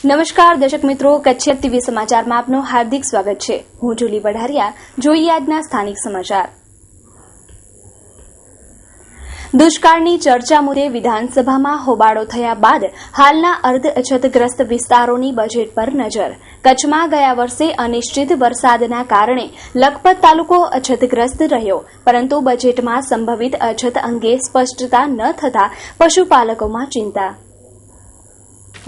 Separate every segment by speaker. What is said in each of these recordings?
Speaker 1: નમસ્કાર દર્શક મિત્રો, કચ્છ ટીવી સમાચારમાં આપનું હાર્દિક સ્વાગત છે। હું જુલી વઢારિયા। જોઈએ આજના સ્થાનિક સમાચાર। દુષ્કાળની ચર્ચા મુદ્દે વિધાનસભામાં હોબાળો થયા બાદ હાલના અર્ધ અછતગ્રસ્ત વિસ્તારોની બજેટ પર નજર। કચ્છમાં ગયા વર્ષે અનિશ્ચિત વરસાદના કારણે લખપત તાલુકો અછતગ્રસ્ત રહ્યો, પરંતુ બજેટમાં સંભવિત અછત અંગે સ્પષ્ટતા ન થતા પશુપાલકોમાં ચિંતા।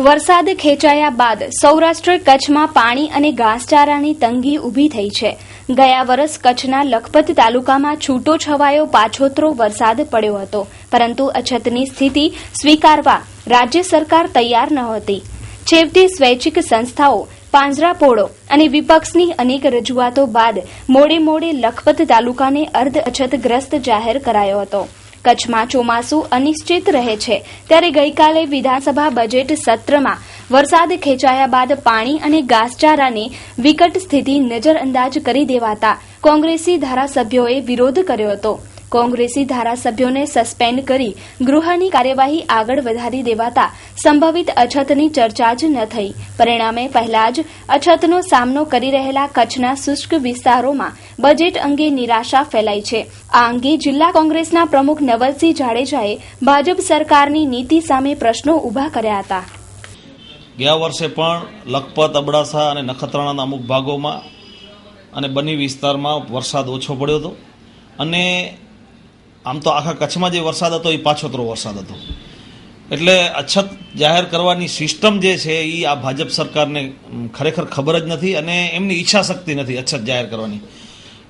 Speaker 1: વરસાદ ખેંચાયા બાદ સૌરાષ્ટ્ર કચ્છમાં પાણી અને ઘાસચારાની તંગી ઊભી થઈ છે। ગયા વર્ષ કચ્છના લખપત તાલુકામાં છૂટો છવાયો પાછોતરો વરસાદ પડ્યો હતો, પરંતુ અછતની સ્થિતિ સ્વીકારવા રાજ્ય સરકાર તૈયાર નહોતી। છેવટે સ્વૈચ્છિક સંસ્થાઓ, પાંજરાપોળો અને વિપક્ષની અનેક રજૂઆતો બાદ મોડે લખપત તાલુકાને અર્ધ અછતગ્રસ્ત જાહેર કરાયો હતો। કચ્છમાં ચોમાસું અનિશ્ચિત રહે છે, ત્યારે ગઈકાલે વિધાનસભા બજેટ સત્રમાં વરસાદ ખેંચાયા બાદ પાણી અને ઘાસચારાની વિકટ સ્થિતિ નજરઅંદાજ કરી દેવાતા કોંગ્રેસી ધારાસભ્યોએ વિરોધ કર્યો હતો। કોંગ્રેસી ધારાસભ્યોને સસ્પેન્ડ કરી ગૃહની કાર્યવાહી આગળ વધારી દેવાતા સંભવિત અછતની ચર્ચા જ ન થઈ। પરિણામે પહેલા જ અછતનો સામનો કરી રહેલા કચ્છના શુષ્ક વિસ્તારોમાં બજેટ અંગે નિરાશા ફેલાઈ છે। આ અંગે જિલ્લા કોંગ્રેસના પ્રમુખ નવલસિંહ જાડેજાએ ભાજપ સરકારની નીતિ સામે પ્રશ્નો ઉભા કર્યા હતા।
Speaker 2: ગયા વર્ષે પણ લખપત, અબડાસા અને નખત્રાણાના અમુક ભાગોમાં અને બની વિસ્તારમાં વરસાદ ઓછો પડ્યો હતો, અને આમ તો આખા કચ્છમાં જે વરસાદ હતો એ પાછોતરો વરસાદ હતો। એટલે અછત જાહેર કરવાની સિસ્ટમ જે છે એ આ ભાજપ સરકારને ખરેખર ખબર જ નથી, અને એમની ઈચ્છા શક્તિ નથી અછત જાહેર કરવાની।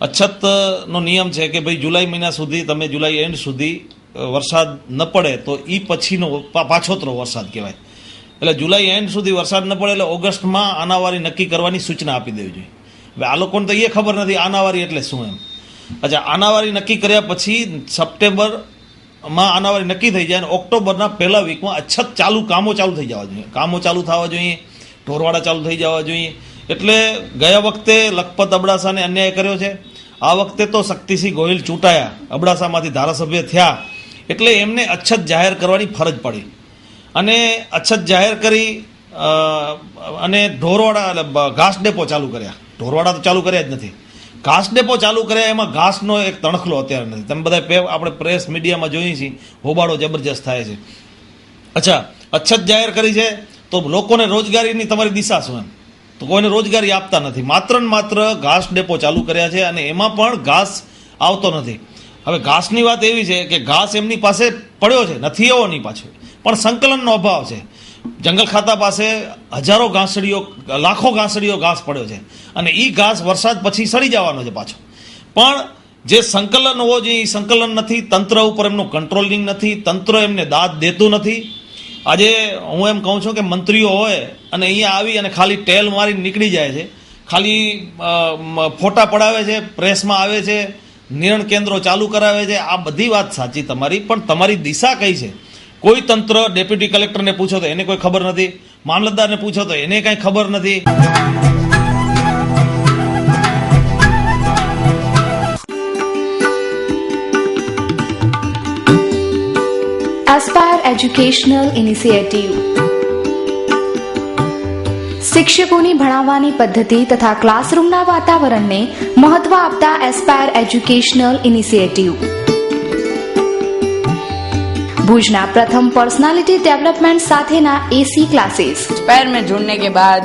Speaker 2: અછતનો નિયમ છે કે ભાઈ જુલાઈ મહિના સુધી, તમે જુલાઈ એન્ડ સુધી વરસાદ ન પડે તો એ પછીનો પાછોતરો વરસાદ કહેવાય। એટલે જુલાઈ એન્ડ સુધી વરસાદ ન પડે એટલે ઓગસ્ટમાં આનાવારી નક્કી કરવાની સૂચના આપી દેવી જોઈએ। હવે આ લોકોને તો એ ખબર નથી આનાવારી એટલે શું એમ। અચ્છા, આનાવારી નક્કી કર્યા પછી સપ્ટેમ્બરમાં આનાવારી નક્કી થઈ જાય અને ઓક્ટોબરના પહેલા વીકમાં અછત કામો ચાલુ થઈ જવા જોઈએ, કામો ચાલુ થવા જોઈએ, ઢોરવાડા ચાલુ થઈ જવા જોઈએ। એટલે ગયા વખતે લખપત, અબડાસાને અન્યાય કર્યો છે। આ વખતે તો શક્તિસિંહ ગોહિલ ચૂંટાયા, અબડાસામાંથી ધારાસભ્ય થયા, એટલે એમને અછત જાહેર કરવાની ફરજ પડી, અને અછત જાહેર કરી અને ઢોરવાડા એટલે ઘાસ ડેપો ચાલુ કર્યા। ઢોરવાડા તો ચાલુ કર્યા જ નથી, ઘાસ ડેપો ચાલુ કર્યા। એમાં ઘાસનો એક તણખલો અત્યારે નથી। તમે બધા આપણે પ્રેસ મીડિયામાં જોઈએ છીએ, હોબાળો જબરજસ્ત થાય છે। અચ્છા, અછત જાહેર કરી છે તો લોકોને રોજગારીની તમારી દિશા શું એમ? તો કોઈને રોજગારી આપતા નથી, માત્ર ને માત્ર ઘાસ ડેપો ચાલુ કર્યા છે, અને એમાં પણ ઘાસ આવતો નથી। હવે ઘાસની વાત એવી છે કે ઘાસ એમની પાસે પડ્યો છે, નથી એવો નહીં પાછો, પણ સંકલનનો અભાવ છે। જંગલ ખાતા પાસે હજારો ઘાસડીઓ, લાખો ઘાસડીઓ ઘાસ પડ્યો છે, અને એ ઘાસ વરસાદ પછી સડી જવાનો છે પાછો, પણ જે સંકલન હોવો જોઈએ એ સંકલન નથી। તંત્ર ઉપર એમનું કંટ્રોલિંગ નથી, તંત્ર એમને દાદ દેતું નથી। આજે હું એમ કહું છું કે મંત્રીઓ હોય અને અહીંયા આવી અને ખાલી ટેલ મારીને નીકળી જાય છે, ખાલી ફોટા પડાવે છે, પ્રેસમાં આવે છે, નિર્ણય કેન્દ્રો ચાલુ કરાવે છે। આ બધી વાત સાચી તમારી, પણ તમારી દિશા કઈ છે? કોઈ તંત્ર, ડેપ્યુટી કલેક્ટરને પૂછો તો એને કોઈ ખબર નથી, મામલતદારને પૂછો તો એને કઈ ખબર નથી।
Speaker 1: એસ્પાયર એજ્યુકેશનલ ઇનિશિયેટિવ શિક્ષકોની ભણાવવાની પદ્ધતિ તથા ક્લાસરૂમના વાતાવરણને મહત્વ આપતા એસ્પાયર એજ્યુકેશનલ ઇનિશિયેટિવ भुजना प्रथम पर्सनालिटी डेवलपमेंट साथेना एसी क्लासेस।
Speaker 3: एस्पायर में जुड़ने के बाद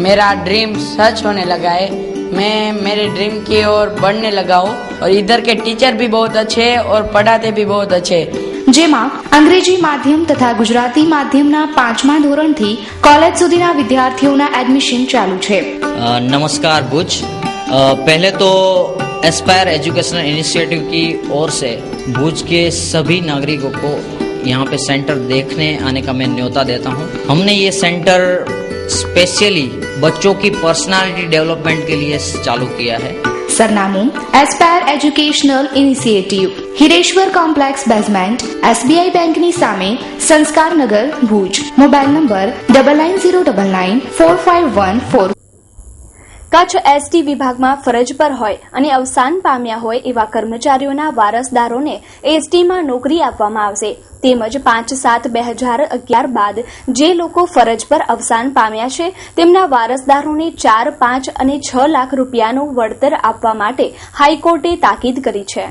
Speaker 3: मेरा ड्रीम सच होने लगा है। मैं मेरे ड्रीम की ओर बढ़ने लगा हूँ, और इधर के टीचर भी बहुत अच्छे हैं और पढ़ाते भी बहुत अच्छे।
Speaker 1: जेमा अंग्रेजी माध्यम तथा गुजराती माध्यमना 5मा ધોરણથી कॉलेज सुधीना विद्यार्थीओना एडमिशन चालू है।
Speaker 4: नमस्कार भुज। पहले तो एस्पायर एजुकेशनल इनिशिएटिव की ओर से भुज के सभी नागरिकों को यहाँ पे सेंटर देखने आने का मैं न्योता देता हूँ। हमने ये सेंटर स्पेशली बच्चों की पर्सनालिटी डेवलपमेंट के लिए चालू किया है।
Speaker 1: सरनामું Aspire educational initiative, Hireshwar complex basement, SBI બેંકની સામે, Sanskarnagar, Bhuj. Mobile number 9909945114। Kutch ST વિભાગમાં ફરજ પર હોય અને અવસાન પામ્યા હોય એવા કર્મચારીઓના વારસદારોને એસટીમાં નોકરી આપવામાં આવશે. તેમજ 5/7/2011 બાદ જે લોકો ફરજ પર અવસાન પામ્યા છે તેમના વારસદારોને 4, 5 અને 6 લાખ રૂપિયાનું વળતર આપવા માટે હાઈકોર્ટે તાકીદ કરી છે.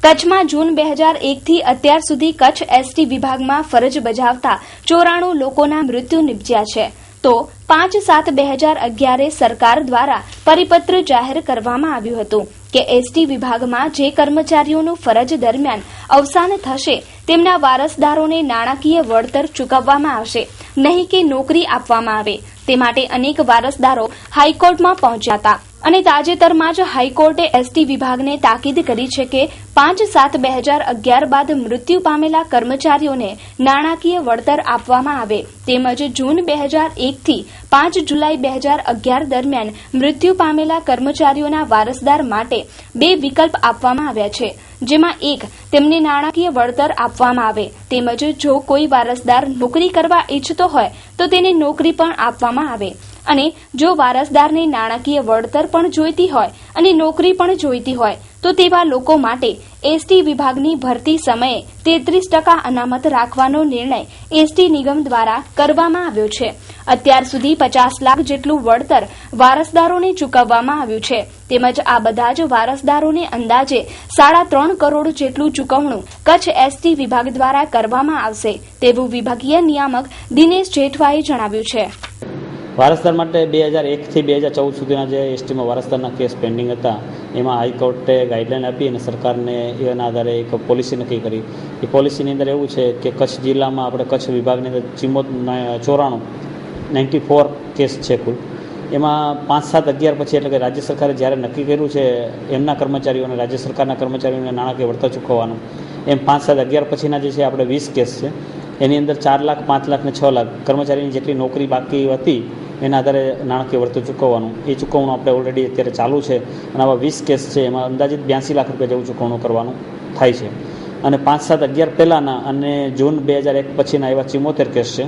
Speaker 1: કચ્છમાં જૂન 2001થી અત્યાર સુધી કચ્છ એસટી વિભાગમાં ફરજ બજાવતા 94 લોકોના મૃત્યુ નિપજ્યા છે. તો 5/7/2011 સરકાર દ્વારા પરિપત્ર જાહેર કરવામાં આવ્યું હતું કે એસટી વિભાગમાં જે કર્મચારીઓનું ફરજ દરમિયાન અવસાન થશે તેમના વારસદારોને નાણાકીય વળતર ચૂકવવામાં આવશે, નહીં કે નોકરી આપવામાં આવે. તે માટે અનેક વારસદારો હાઈકોર્ટમાં પહોંચ્યા હતા અને તાજેતરમાં જ હાઈકોર્ટે એસટી વિભાગને તાકીદ કરી છે કે 5/7/2011 બાદ મૃત્યુ પામેલા કર્મચારીઓને નાણાકીય વળતર આપવામાં આવે. તેમજ જૂન 2001થી 5 જુલાઈ 2011 દરમિયાન મૃત્યુ પામેલા કર્મચારીઓના વારસદાર માટે 2 વિકલ્પ આપવામાં આવ્યા છે, જેમાં એક તેમને નાણાકીય વળતર આપવામાં આવે. તેમજ જો કોઈ વારસદાર નોકરી કરવા ઈચ્છતો હોય તો તેને નોકરી પણ આપવામાં આવે. અને જો વારસદારને નાણાકીય વળતર પણ જોઈતી હોય અને નોકરી પણ જોઈતી હોય તો તેવા લોકો માટે એસટી વિભાગની ભરતી સમયે 33% અનામત રાખવાનો નિર્ણય એસટી નિગમ દ્વારા કરવામાં આવ્યો છે. અત્યાર સુધી 50 લાખ જેટલું વળતર વારસદારોને ચૂકવવામાં આવ્યું છે. તેમજ આ બધા જ વારસદારોને અંદાજે 3.5 કરોડ જેટલું ચૂકવણું કચ્છ એસટી વિભાગ દ્વારા કરવામાં આવશે તેવું વિભાગીય નિયામક દિનેશ જેઠવાએ જણાવ્યું છે.
Speaker 5: વારસદાર માટે 2001થી 2014 સુધીના જે એસટીમાં વારસદારના કેસ પેન્ડિંગ હતા એમાં હાઈકોર્ટે ગાઈડલાઈન આપી અને સરકારને એના આધારે એક પોલિસી નક્કી કરી. એ પોલિસીની અંદર એવું છે કે કચ્છ જિલ્લામાં આપણે કચ્છ વિભાગની અંદર 94 કેસ છે કુલ. એમાં 5/7/11 પછી એટલે કે રાજ્ય સરકારે જ્યારે નક્કી કર્યું છે એમના કર્મચારીઓને, રાજ્ય સરકારના કર્મચારીઓને નાણાકીય વળતર ચૂકવવાનું, એમ 5/7/11 પછીના જે છે આપણે 20 કેસ છે. એની અંદર 4 લાખ, 5 લાખ ને 6 લાખ કર્મચારીની જેટલી નોકરી બાકી હતી એના આધારે નાણાકીય વળતર ચૂકવવાનું. એ ચૂકવણું આપણે ઓલરેડી અત્યારે ચાલુ છે અને આવા 20 કેસ છે એમાં અંદાજિત 82 લાખ રૂપિયા જેવું ચૂકવણું કરવાનું થાય છે. અને 5/7/11 પહેલાંના અને જૂન 2001 પછીના એવા 74 કેસ છે.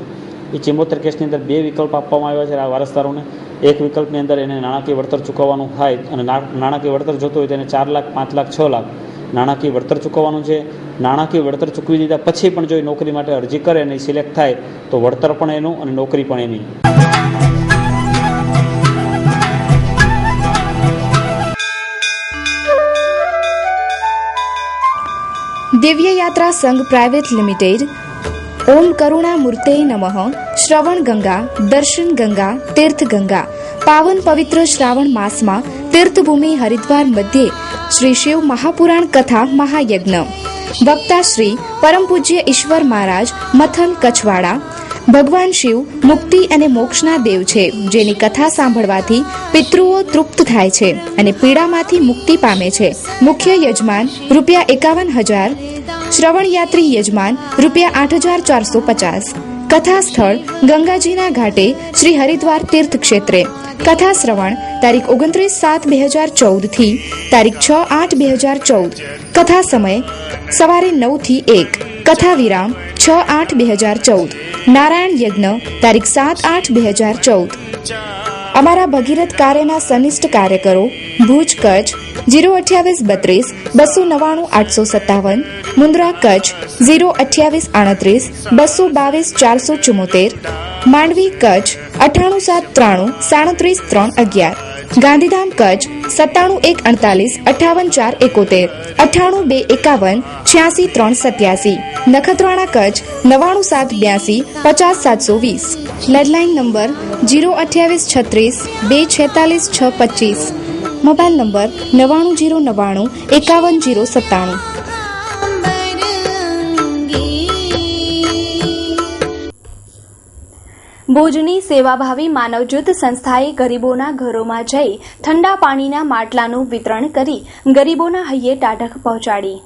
Speaker 5: એ 74 કેસની અંદર 2 વિકલ્પ આપવામાં આવ્યા છે આ વારસદારોને. એક વિકલ્પની અંદર એને નાણાકીય વળતર ચૂકવવાનું થાય અને નાણાકીય વળતર જોતું હોય તેને 4 લાખ, 5 લાખ, 6 લાખ નાણાકીય વળતર ચૂકવવાનું છે. નાણાકીય વળતર ચૂકવી દીધા પછી પણ જો નોકરી માટે અરજી કરે અને સિલેક્ટ થાય તો વળતર પણ એનું અને નોકરી પણ એની.
Speaker 6: દિવ્ય યાત્રા સંઘ પ્રાઇવેટ લિમિટેડ ઓમ કરુણા મૂર્તે નમઃ શ્રવણ ગંગા દર્શન ગંગા તીર્થ ગંગા પાવન પવિત્ર શ્રાવણ માસમાં તીર્થભૂમિ હરિદ્વાર મધ્યે શ્રી શિવ મહાપુરાણ કથા મહાયજ્ઞ. વક્તા શ્રી પરમ પૂજ્ય ઈશ્વર મહારાજ મથન કચ્છવાડા. ભગવાન શિવ મુક્તિ અને મોક્ષના દેવ છે, જેની કથા સાંભળવાથી પિતૃઓ તૃપ્ત થાય છે અને પીડામાંથી મુક્તિ પામે છે. મુખ્ય યજમાન ₹51,000, શ્રવણયાત્રી યજમાન ₹8,450. કથા સ્થળ ગંગાજીના ઘાટે શ્રી હરિદ્વાર તીર્થ ક્ષેત્રે. કથા શ્રવણ તારીખ 29/7/2014 થી તારીખ 6/8/2014. કથા સમય સવારે 9 થી 1. કથા વિરામ 6/8/2014. નારાયણ યજ્ઞ તારીખ 7/8/2014. અમારા ભગીરથ કાર્યના સનિષ્ઠ કાર્યકરો Bhuj Kutch 02832 299 857, Mundra Kutch 02838 222 474, Mandvi Kutch 9873 37 311, Gandhidham Kutch 97 148 58 471, 98 251 86 387, Nakhatrana Kutch 97 82 50 720. Landline number 02836 246 625. Mobile number 99 099 51 097.
Speaker 1: ભુજની સેવાભાવી માનવજ્યોત સંસ્થાએ ગરીબોના ઘરોમાં જઈ ઠંડા પાણીના માટલાનું વિતરણ કરી ગરીબોના હૈયે ટાઢક પહોંચાડી.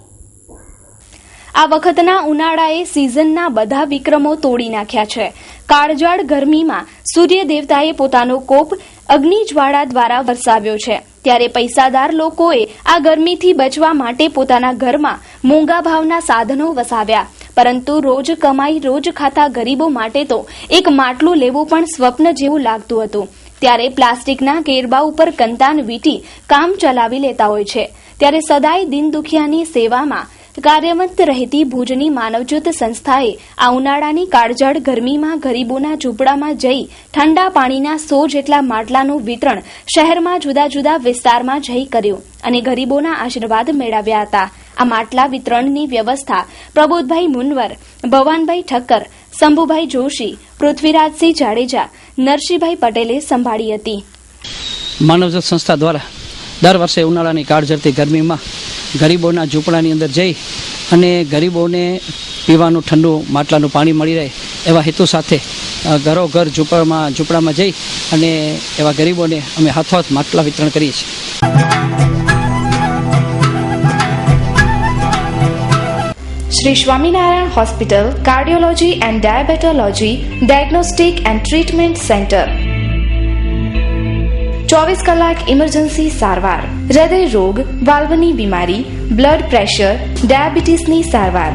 Speaker 1: આ વખતના ઉનાળાએ સિઝનના બધા વિક્રમો તોડી નાખ્યા છે. કાળઝાળ ગરમીમાં સૂર્ય દેવતાએ પોતાનો કોપ અગ્નિજ્વાળા દ્વારા વરસાવ્યો છે, ત્યારે પૈસાદાર લોકોએ આ ગરમીથી બચવા માટે પોતાના ઘરમાં મોંઘા ભાવના સાધનો વસાવ્યા. પરંતુ રોજ કમાઈ રોજ ખાતા ગરીબો માટે તો એક માટલું લેવું પણ સ્વપ્ન જેવું લાગતું હતું. ત્યારે પ્લાસ્ટિકના કેરબા ઉપર કંતાન વીંટી કામ ચલાવી લેતા હોય છે ત્યારે સદાય દિન દુખિયાની સેવામાં કાર્યરત રહેતી ભુજની માનવજ્યોત સંસ્થાએ આ ઉનાળાની કાળઝાળ ગરમીમાં ગરીબોના ઝૂંપડામાં જઈ ઠંડા પાણીના 100 જેટલા માટલાનું વિતરણ શહેરમાં જુદા જુદા વિસ્તારમાં જઈ કર્યું અને ગરીબોના આશીર્વાદ મેળવ્યા હતા. આ માટલા વિતરણની વ્યવસ્થા પ્રબોધભાઈ મુનવર, ભવાનભાઈ ઠક્કર, શંભુભાઈ જોશી, પૃથ્વીરાજસિંહ જાડેજા, નરસિંહભાઈ પટેલે સંભાળી હતી.
Speaker 7: માનવજ્યોત સંસ્થા દ્વારા દર વર્ષે ઉનાળાની કાળઝળતી ગરમીમાં ગરીબોના ઝૂંપડાની અંદર જઈ અને ગરીબોને પીવાનું ઠંડુ માટલાનું પાણી મળી રહે એવા હેતુ સાથે ઘરો ઘર ઝૂંપડામાં જઈ અને એવા ગરીબોને અમે હાથોહાથ માટલા વિતરણ કરીએ છીએ.
Speaker 6: Shri Swaminarayan hospital cardiology and diabetology diagnostic and treatment centre 24 કલાક ઇમરજન્સી સારવાર, હૃદય રોગ, વાલ્વની બીમારી, બ્લડ પ્રેશર, ડાયાબિટીસની સારવાર.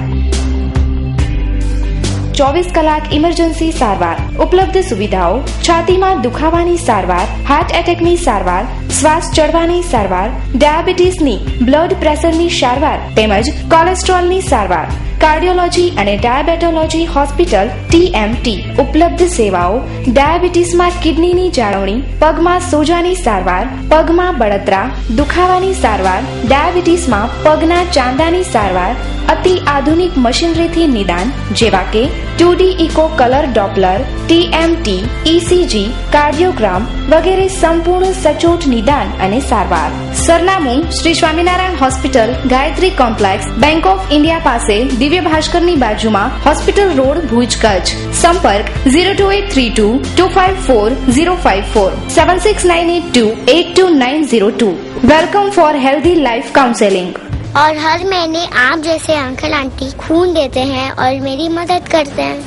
Speaker 6: 24 કલાક ઇમરજન્સી સારવાર. ઉપલબ્ધ સુવિધાઓ: છાતીમાં દુખાવાની સારવાર, હાર્ટ એટેકની સારવાર, શ્વાસ ચડવાની સારવાર, ડાયાબિટીસની, બ્લડ પ્રેશરની સારવાર તેમજ કોલેસ્ટ્રોલની સારવાર. કાર્ડિયોલોજી અને ડાયાબેટોલોજી હોસ્પિટલ TMT. ઉપલબ્ધ સેવાઓ: ડાયાબિટીસમાં કિડનીની જાળવણી, પગમાં સોજાની સારવાર, પગમાં બળતરા, દુખાવાની સારવાર, ડાયાબિટીસમાં પગના ચાંદાની સારવાર, અતિ આધુનિક મશીનરીથી નિદાન જેવા કે 2D echo colour Doppler, TMT, ECG, cardiogram વગેરે સંપૂર્ણ સચોટ નિદાન અને સારવાર. સરનામું: Shri Swaminarayan hospital, Gayatri complex, bank of India પાસે, દિવ્ય ભાસ્કરની બાજુમાં, હોસ્પિટલ રોડ, ભુજ, કચ્છ. સંપર્ક 02832 254 054 76982 82902. Welcome for healthy life counselling.
Speaker 8: और हर महीने आप जैसे अंकल आंटी खून देते हैं और मेरी मदद करते हैं,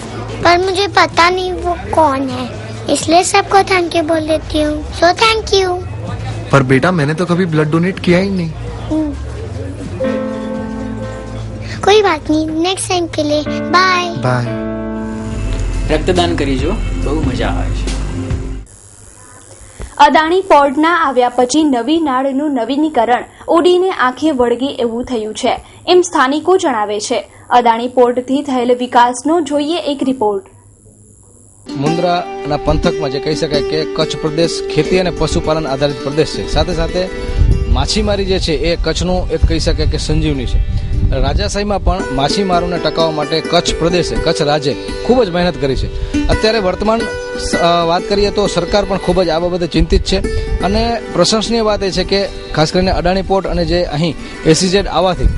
Speaker 8: पर मुझे पता नहीं वो कौन है, इसलिए सबको थैंक यू बोल देती हूँ. So thank you.
Speaker 9: पर बेटा मैंने तो कभी ब्लड डोनेट किया ही नहीं.
Speaker 8: कोई बात नहीं, नेक्स्ट टाइम के लिए बाय
Speaker 9: बाय.
Speaker 7: રક્તદાન કરીજો, બહુ મજા આવે છે.
Speaker 1: અદાણી પોર્ટના આવ્યા પછી નવી નાળનું નવીનીકરણ ઉડીને આંખે વળગે એવું થયું છે એમ સ્થાનિકો જણાવે છે. અદાણી પોર્ટથી થયેલ વિકાસનો જોઈએ એક રિપોર્ટ.
Speaker 10: મુન્દ્રાના પંથકમાં જે કહી શકાય કે કચ્છ પ્રદેશ ખેતી અને પશુપાલન આધારિત પ્રદેશ છે. સાથે સાથે માછીમારી જે છે એ કચ્છનું એક કહી શકાય કે સંજીવની છે. રાજાશાહીમાં પણ માછીમારોને ટકાવવા માટે કચ્છ પ્રદેશે, કચ્છ રાજ્ય ખૂબ જ મહેનત કરી છે. અત્યારે વર્તમાન વાત કરીએ તો સરકાર પણ ખૂબ જ આ બાબતે ચિંતિત છે અને પ્રશંસનીય વાત એ છે કે ખાસ કરીને અદાણી પોર્ટ અને જે અહીં SEZ આવવાથી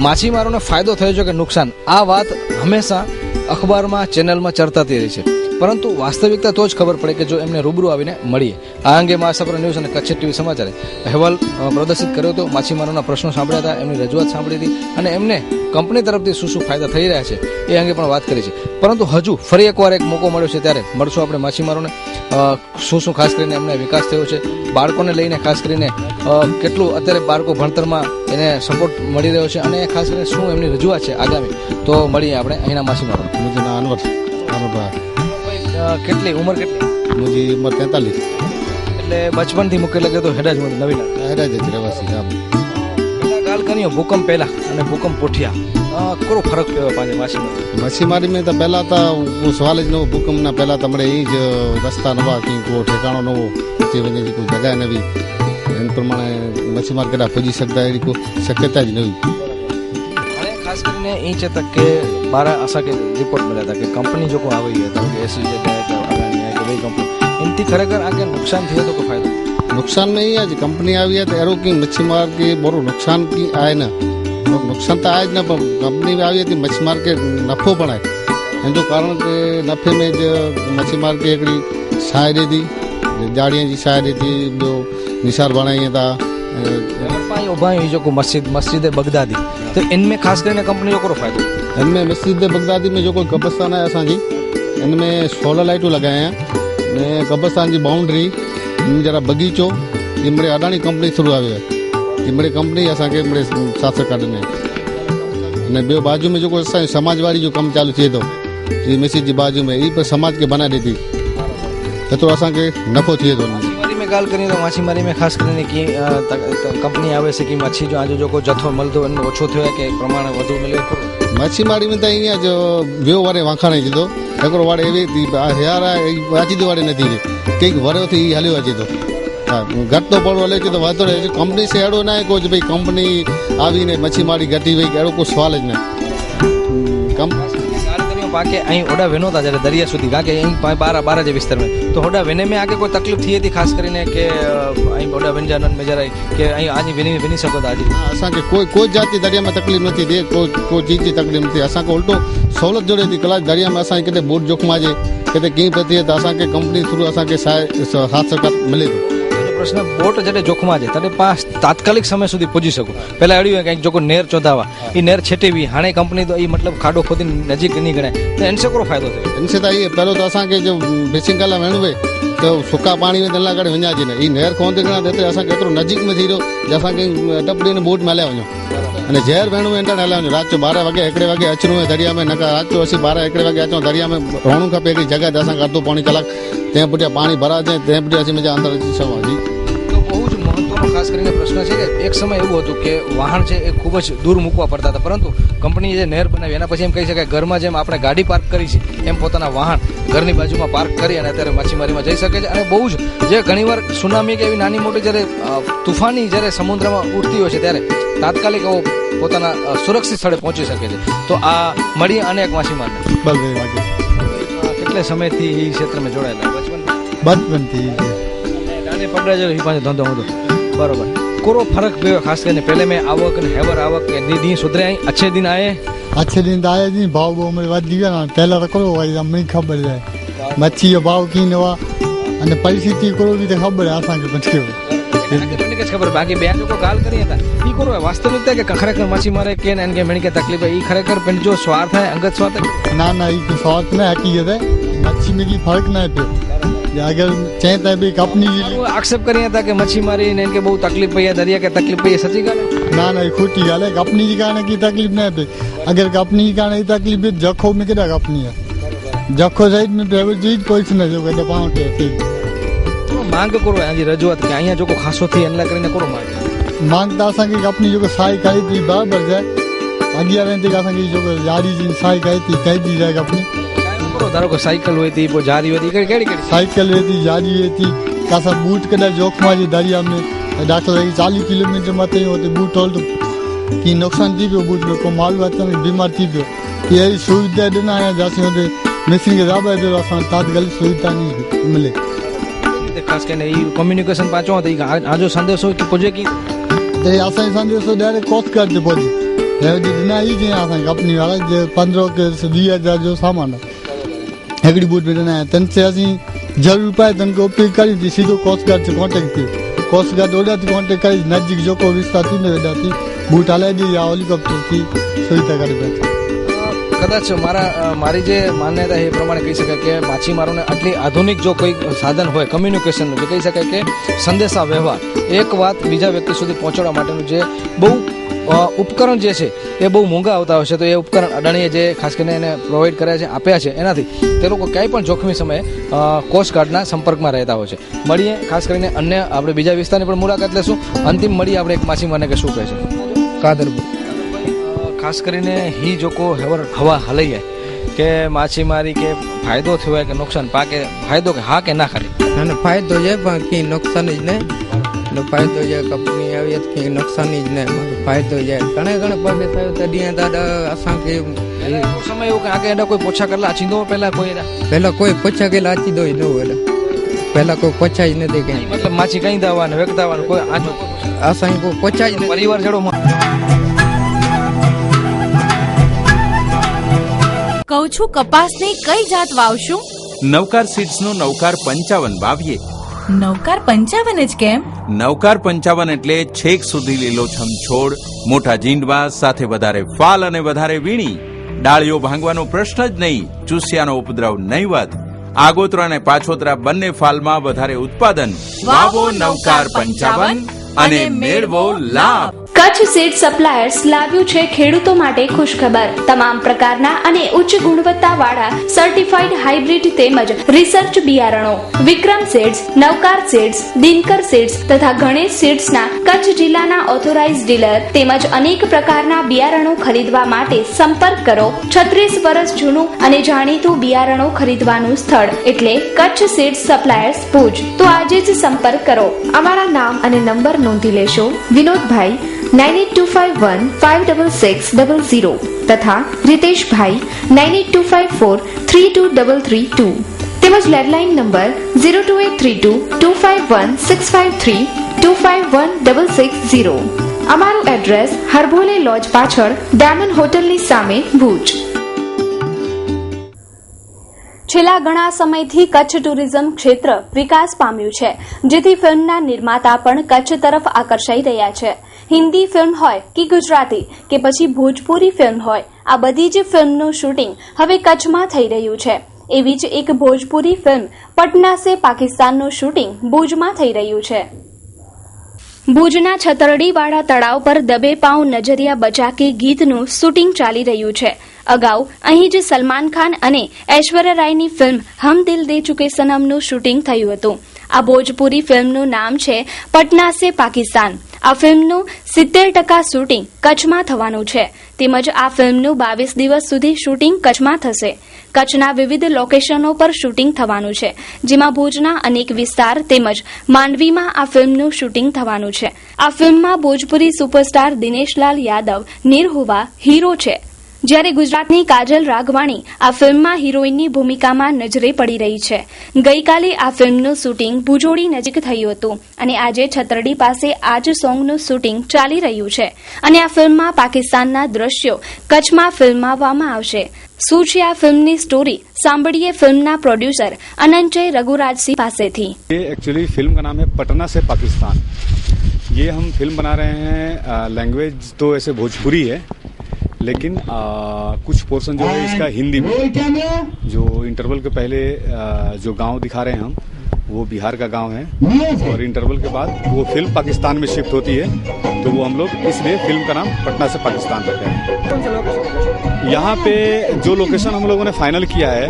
Speaker 10: માછીમારોને ફાયદો થયો છે કે નુકસાન, આ વાત હંમેશા અખબારમાં, ચેનલમાં ચર્ચાતી રહી છે. પરંતુ વાસ્તવિકતા તો જ ખબર પડે કે જો એમને રૂબરૂ આવીને મળીએ. આ અંગે મહાસાગર ન્યૂઝ અને કચ્છ TV સમાચારે અહેવાલ પ્રદર્શિત કર્યો હતો. માછીમારોના પ્રશ્નો સાંભળ્યા હતા, એમની રજૂઆત સાંભળી હતી અને એમને કંપની તરફથી શું શું ફાયદા થઈ રહ્યા છે એ અંગે પણ વાત કરી છે. પરંતુ હજુ ફરી એકવાર એક મોકો મળ્યો છે ત્યારે મળશું આપણે માછીમારોને શું શું ખાસ કરીને એમને વિકાસ થયો છે, બાળકોને લઈને ખાસ કરીને કેટલું અત્યારે બાળકો ભણતરમાં એને સપોર્ટ મળી રહ્યો છે અને ખાસ કરીને શું એમની રજૂઆત છે આગામી. તો મળીએ આપણે અહીંના માછીમારો. કેટલી ઉંમર કેટલી?
Speaker 11: मुझे उम्र 43.
Speaker 10: એટલે બચપનથી મૂકે લગે તો હેડા જ નવી
Speaker 11: હેડા જ રહેવાસી.
Speaker 10: ગાલ કરીએ ભૂકંપ પહેલા અને ભૂકંપ પોઠિયા કોરો ફરક પડ્યો પાંચે
Speaker 11: માછીમારી મેં તો પહેલાં તો હું સવાલ જ નવો ભૂકંપના પહેલાં તમને એ જ રસ્તા નવા કંઈક ઠેકાણો નવો પછી વજે કોઈ જગા નવી એ પ્રમાણે મચ્છીમાર કદાચ પૂજી શકતા એવી કોઈ શક્યતા જ નવી.
Speaker 10: અને ખાસ કરીને એ છે તક કે બાર આશા કે રિપોર્ટ મળ્યા હતા કે કંપની જો કોઈ આવી હતા કે SEZ કે ભાઈ કંપની એમથી ખરેખર આગે નુકસાન થયું તો કોઈ ફાયદો?
Speaker 11: नुकसान में ही आज कंपनी आई है तो एरो की मच्छीमार के बड़ो नुकसान की आए ना, नुकसान तो आए ना, पर कंपनी में आई थी मच्छीमार के नफो पण है. जो कारण के नफे में जो मच्छीमार की एक शायरी थी, जाड़ियाँ की शायरी थी, जो निशार बनाई था
Speaker 10: उभा जो को मस्जिद बगदादी, तो इनमें खास करके कंपनी जो को फायदो,
Speaker 11: इनमें मस्जिद बगदादी में जो कोई कब्रस्तान है असांजी, इनमें सोलर लाइटूं लगाए हैं ने कब्रस्तान की बाउंड्री जरा बगीचो ये बड़े अडाणी कंपनी थ्रू आवे ये बड़े कंपनी असांखे बड़े साथ काढने ने बे बाजू में जो कोई समाजवाड़ी जो कम चालू थिए तो ये मस्जिद की बाजू में ये पर समाज के बना देती तो असांखे नफ़ो थिए तो
Speaker 10: માછીમારી में गाल करें तो माछीमारी में खास કરીને की कंपनी आवे છે કે માછી જો આજે જો કોઈ જથ્થો મળતો એનો ઓછો થયો કે પ્રમાણે વધુ મળ્યો ખરું?
Speaker 11: માછીમારી में तो અહીંયા जो व्यो वारे वाखाणे कीधो हिकिड़ो वारे एवी थी हींअर अची वारे नथी कंहिंक वरियो थी हलियो अचे थो घटि थो पड़ो हले थो वांधो न कंपनी से अहिड़ो न आहे को भई कंपनी आवीने मच्छीमारी घटी वई अहिड़ो को सवाल ज न
Speaker 10: पाके અહીં ઓડા વેનો હતા જ્યારે દરિયા સુધી કારણ કે અહીં બારા જે વિસ્તારમાં તો ઓડા વેને में आगे कोई तकलीफ थी थी खास કરીને કે અહીં ઓડા વેંજાનન में जरा કે અહીં आजी विनी सको था आज
Speaker 11: असांखे कोई जाति दरिया में तकलीफ नथी थिए कोई चीज जी तकलीफ नथी असांखे उल्टो सहूलियत जोड़े थी कलाक दरिया में असांखे किथे बोट जोखमा जे किथे कीअं पियो थिए त असांखे कंपनी थ्रू असांखे साथ सरकार मिले थो
Speaker 10: प्रश्न बोट जॾहिं जोखमा जे तॾहिं पाण तात्कालिक समय સુધી પહોંચી શકો પહેલા અડ્યું હોય કંઈક જો નેર ચોધાવા એ નેર છેટેવી હાणे કંપनी तो ये मतलब खाडो खोदी नजीक नहीं गणे तो इनसे को फायदो थे
Speaker 11: इनसे तो ये पहले तो असांखे जो फिशिंग कला वेणु हुए तो सुका पानी में दला करे वञा जे न ई नेर खोंदे गणा देते असांखे एतिरो नजीक में थी रहियो जे असांखे टपड़ी ने बोट में हलिया वञो अने जहर वेणु एंटर हलिया वञो रात जो 12 वगे 1 वगे अचणो है दरिया में नका रात जो 12 1 वगे अचो दरिया में रहणो खपे हिकिड़ी जगह ते असांखे अधो पौणी कलाक ते पुठियां पाणी भरा जाए ते पुठियां असीं मजा अंदर अची सघूं जी
Speaker 10: ખાસ કરીને પ્રશ્ન છે કે એક સમય એવું હતું કે વાહન છે એ ખૂબ જ દૂર મૂકવા પડતા હતા પરંતુ કંપનીએ જે નહેર બનાવી એના પછી એમ કહી શકાય ઘરમાં જેમ આપણે ગાડી પાર્ક કરી છે એમ પોતાના વાહન ઘરની બાજુમાં પાર્ક કરી અને અત્યારે માછીમારીમાં જઈ શકે છે અને બહુ જ જે ઘણીવાર સુનામી કે એવી નાની મોટી જ્યારે તુફાની જ્યારે સમુદ્રમાં ઉઠતી હોય છે ત્યારે તાત્કાલિક પોતાના સુરક્ષિત સ્થળે પહોંચી શકે છે તો આ મળી અનેક માછીમાર કેટલે સમયથી એ ક્ષેત્રમાં જોડાયેલા
Speaker 12: બચપનથી
Speaker 10: નાને પકડા જો એ પાસે ધંધો હતો बराबर कोरो फर्क पियो खास करके पहले में आवक ने हेवर आवक के दी सुधरे आई अच्छे दिन
Speaker 12: आए जी भाव वो मेरे वधी गया ना पहला तो करो भाई हमें खबर है मच्छी जो भाव की नवा અને પરિસ્થિતિ કરો બી ખબર है આસાં કે પછી
Speaker 10: કે ખબર બાકી બે લોકો ગાલ કરી હતા ઈ કરો વાસ્તવિકતા કે ખરેખર માછીમારે કે ને કે મણી કે તકલીફ ઈ ખરેખર પણ જો સ્વાર્થ है अंगत स्वार्थ
Speaker 12: ना ना ઈ स्वार्थ ने हकीकत है मच्छी में की फर्क ना है अगर चाहता है भी अपनी
Speaker 10: आक्षेप करिए था कि मच्छी मारी ने इनके बहुत तकलीफ पई है दरिया के तकलीफ पई है सच्ची गाल
Speaker 12: ना ना खोटी गाल है अपनी जी कारण की तकलीफ ना पे अगर अपनी जी कारण तकलीफ है जखो में केड़ा अपनी है जखो साइड में प्राइवेट चीज कोई न जो के पाव के
Speaker 10: मांग करो आजी रजूआत के आया जो को खासो थी एनला करीने करो
Speaker 12: मांग ता असा की अपनी जो साई खाई थी बराबर जाए अगिया रहते असा की जो यारी जी साई खाई थी कही दी जाएगा अपनी
Speaker 10: धारो को साइकिल हुई थी वो जारी हुई थी केड़ी
Speaker 12: साइकिल हुई थी जारी हुई थी कासा बूट कदा जोखमा जी दरिया में दाखिल 40 किलोमीटर मथे होते बूट होल तो की नुकसान थी पियो बूट को माल वाता में बीमार थी पियो ये सुविधा देना है जासी होते मिसिंग के राबा जो असा तात्कालिक सुविधा नहीं मिले
Speaker 10: खास करके ई कम्युनिकेशन पाचो तो आजो संदेशो की पुजे की
Speaker 12: ते असा संदेशो डायरेक्ट कोस्ट कर दे पुजे है ना ई जे असा अपनी वाला जे 15 के 20000 जो सामान हेगड़ी बूट में ना तन से असी जरूर पाए तन को अपील करी थी सीधो कोस्ट गार्ड से कांटेक्ट थी कोस्ट गार्ड ओडा थी कांटेक्ट करी नजदीक जो को विस्तार थी ने वेदा थी बूट आले दी या हेलिकॉप्टर थी सुविधा કરી બેઠા
Speaker 10: કદાચ મારી જે માન્યતા એ પ્રમાણે કહી શકાય કે માછીમારોને આટલી આધુનિક જો કોઈ સાધન હોય કમ્યુનિકેશનનું જે કહી શકાય કે સંદેશા વ્યવહાર એક વાત બીજા વ્યક્તિ સુધી પહોંચાડવા માટેનું જે બહુ ઉપકરણ જે છે એ બહુ મોંઘા આવતા હોય છે તો એ ઉપકરણ અડાણીએ જે ખાસ કરીને એને પ્રોવાઈડ કર્યા છે આપ્યા છે એનાથી તે લોકો ક્યાંય પણ જોખમી સમયે કોસ્ટ ગાર્ડના સંપર્કમાં રહેતા હોય છે મળીએ ખાસ કરીને અન્ય આપણે બીજા વિસ્તારની પણ મુલાકાત લેશું અંતિમ મળીએ આપણે એક માછીમારને કે શું કહે છે કાદરપુર ખાસ કરીને ही જોકો હેવર હવા હલાઈ જાય કે માછીમારી કે ફાયદો થયો હોય કે નુકસાન પાકે ફાયદો કે હા કે ના ખાલી
Speaker 13: અને ફાયદો છે પણ કે નુકસાન જ નહીં નો फायदो है कंपनी आई कि नुकसान ही न फायदो है घणे घणे पगे थयो त दिया दादा असा के
Speaker 10: समय वो आगे एडा कोई पोछा करला आचींदो
Speaker 13: पहला कोई पोछा के लाची दो न होले पहला कोई पोछा ही न दे के
Speaker 10: मतलब माछी कहीं दावा न वेकदावा कोई आजो
Speaker 13: असा को पोछा ही
Speaker 10: परिवार जड़ो
Speaker 14: कहू छु कपास ने कई जात वावशु
Speaker 15: नवकार सीड्स नो नवकार 55 वावीए
Speaker 14: नवकार 55 જ કેમ
Speaker 15: નવકાર 55 એટલે છેક સુધી લીલોછમ છોડ મોટા જીંડવા સાથે વધારે ફાલ અને વધારે વીણી ડાળીઓ ભાંગવાનો પ્રશ્ન જ નહીં ચૂસિયાનો ઉપદ્રવ નહીવત આગોતરા અને પાછોતરા બંને ફાલમાં વધારે ઉત્પાદન વાવો નવકાર 55 અને મેળવો લાભ
Speaker 1: કચ્છ સીડ સપ્લાયર્સ લાવ્યું છે ખેડૂતો માટે ખુશખબર. તમામ પ્રકારના અને ઉચ્ચ ગુણવત્તાવાળા સર્ટિફાઈડ હાઇબ્રિડ તેમજ રિસર્ચ બિયારણો વિક્રમ સીડ્સ, નવકાર સીડ્સ, દિનકર સીડ્સ તથા ગણેશ સીડ્સના કચ્છ જિલ્લાના ઓથોરાઇઝ ડીલર તેમજ અનેક પ્રકારના બિયારણો ખરીદવા માટે સંપર્ક કરો. 36 વર્ષ જૂનું અને જાણીતું બિયારણો ખરીદવાનું સ્થળ એટલે કચ્છ સીડ્સ સપ્લાયર્સ ભુજ. તો આજે જ સંપર્ક કરો.
Speaker 6: અમારા નામ અને નંબર નોંધી લેશો. વિનોદભાઈ 9825156600 તથા રીતેશભાઈ 9825432332 તેમજ લેન્ડલાઇન નંબર 02832251653 251660. અમારું એડ્રેસ હરભોલે લોજ પાછળ ડાયમંડ હોટલની સામે ભુજ.
Speaker 1: છેલ્લા ઘણા સમયથી કચ્છ ટુરિઝમ ક્ષેત્ર વિકાસ પામ્યું છે, જેથી ફિલ્મના નિર્માતા પણ કચ્છ તરફ આકર્ષાઈ રહ્યા છે. હિન્દી ફિલ્મ હોય કે ગુજરાતી કે પછી ભોજપુરી ફિલ્મ હોય, આ બધી જ ફિલ્મનું શૂટિંગ હવે કચ્છમાં થઈ રહ્યું છે. એવી જ એક ભોજપુરી ફિલ્મ પટના સે પાકિસ્તાનનું શૂટિંગ ભુજમાં થઈ રહ્યું છે. ભુજના છતરડીવાળા તળાવ પર દબે પાઉં નજરિયા બચા કે ગીતનું શૂટિંગ ચાલી રહ્યું છે. અગાઉ અહીં જ સલમાન ખાન અને ઐશ્વર્યા રાયની ફિલ્મ હમ દિલ દે ચુકે સનમનું શૂટિંગ થયું હતું. આ ભોજપુરી ફિલ્મનું નામ છે પટના સે પાકિસ્તાન. આ ફિલ્મનું 70% શૂટિંગ કચ્છમાં થવાનું છે. તેમજ આ ફિલ્મનું 22 દિવસ સુધી શૂટિંગ કચ્છમાં થશે. કચ્છના વિવિધ લોકેશનો પર શૂટિંગ થવાનું છે, જેમાં ભુજના અનેક વિસ્તાર તેમજ માંડવીમાં આ ફિલ્મનું શૂટિંગ થવાનું છે. આ ફિલ્મમાં ભોજપુરી સુપરસ્ટાર દિનેશલાલ યાદવ નિર્હુવા હીરો છે, જ્યારે ગુજરાતની કાજલ રાઘવાણી આ ફિલ્મમાં હિરોઈનની ભૂમિકામાં નજરે પડી રહી છે. ગઈકાલે આ ફિલ્મનું શૂટિંગ ભુજોડી નજીક થયું હતું અને આજે છતરડી પાસે આ જ સોંગનું શૂટિંગ ચાલી રહ્યું છે અને આ ફિલ્મમાં પાકિસ્તાનના દ્રશ્યો કચ્છમાં ફિલ્માવવામાં આવશે. શું છે આ ફિલ્મની સ્ટોરી, સાંભળીએ फिल्म प्रोड्यूसर अनंजय रघुराज सिंह पासे थी.
Speaker 16: ये एक्चुअली फिल्म का नाम है पटना से पाकिस्तान. ये हम फिल्म बना रहे हैं, लैंग्वेज तो ऐसे भोजपुरी है, लेकिन कुछ पोर्शन जो है इसका हिंदी में. जो इंटरवल के पहले जो गांव दिखा रहे हैं हम, वो बिहार का गांव है, और इंटरवल के बाद वो फिल्म पाकिस्तान में शिफ्ट होती है, तो वो हम लोग इसलिए फिल्म का नाम पटना से पाकिस्तान रखे हैं. यहाँ पे जो लोकेशन हम लोगों ने फाइनल किया है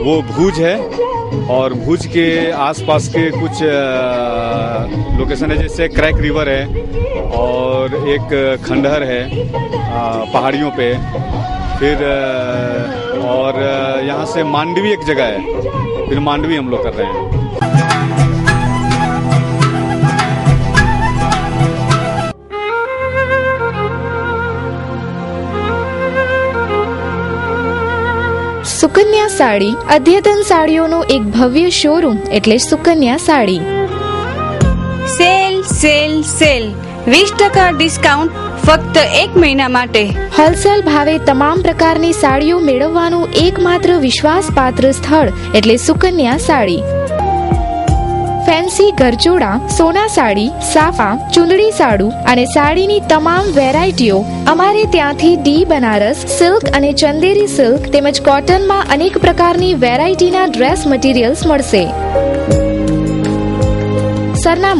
Speaker 16: वो भुज है, और भुज के आसपास के कुछ लोकेशन है, जैसे क्रैक रिवर है और एक खंडहर है पहाड़ियों पे, फिर और यहाँ से मांडवी एक जगह है, फिर मांडवी हम लोग कर रहे हैं.
Speaker 6: સુકન્યા સાડી અદ્યતન સાડીઓનો એક ભવ્ય શોરૂમ એટલે Sukanya sari.
Speaker 17: Sale sale sale 20% discount ફક્ત 1 મહિના માટે.
Speaker 6: હોલસેલ ભાવે તમામ પ્રકારની સાડીઓ મેળવવાનું એકમાત્ર વિશ્વાસપાત્ર સ્થળ એટલે સુકન્યા સાડી. ફેન્સી ગરચોડા, સોના સાડી, સાફા, ચુંદડી સાડું અને સાડીની તમામ વેરાયટીઓ અમારે ત્યાંથી ડી બનારસ સિલ્ક અને ચંદેરી સિલ્ક તેમજ કોટનમાં અનેક પ્રકારની વેરાયટીના ડ્રેસ મટીરિયલ્સ મળશે. સરનામું